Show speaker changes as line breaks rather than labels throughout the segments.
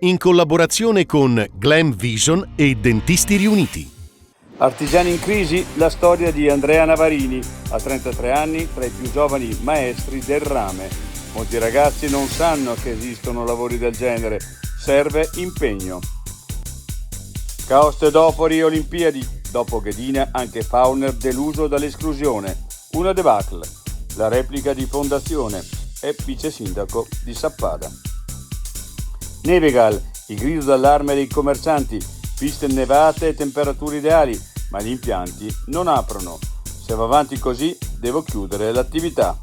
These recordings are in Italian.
in collaborazione con Glam Vision e Dentisti Riuniti.
Artigiani in crisi, la storia di Andrea Navarini, a 33 anni tra i più giovani maestri del rame. Molti ragazzi non sanno che esistono lavori del genere, serve impegno. Caos Tedopoli Olimpiadi, dopo Ghedina anche Fauner deluso dall'esclusione, una debacle, la replica di Fondazione, è vice sindaco di Sappada. Nevegal, il grido d'allarme dei commercianti, piste nevate e temperature ideali, ma gli impianti non aprono. Se va avanti così, devo chiudere l'attività.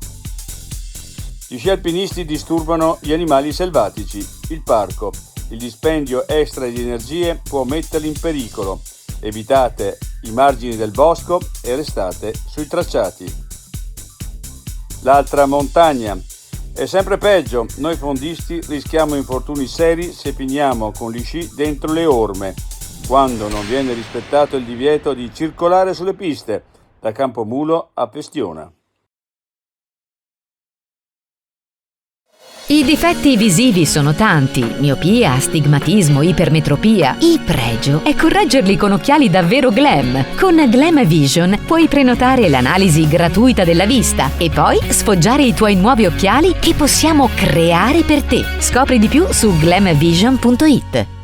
Gli sci alpinisti disturbano gli animali selvatici. Il parco, il dispendio extra di energie può metterli in pericolo. Evitate i margini del bosco e restate sui tracciati. L'altra montagna. È sempre peggio, noi fondisti rischiamo infortuni seri se finiamo con gli sci dentro le orme, quando non viene rispettato il divieto di circolare sulle piste, da Campomulo a Pestiona.
I difetti visivi sono tanti: miopia, astigmatismo, ipermetropia. Il pregio è correggerli con occhiali davvero glam. Con Glam Vision puoi prenotare l'analisi gratuita della vista e poi sfoggiare i tuoi nuovi occhiali che possiamo creare per te. Scopri di più su glamvision.it.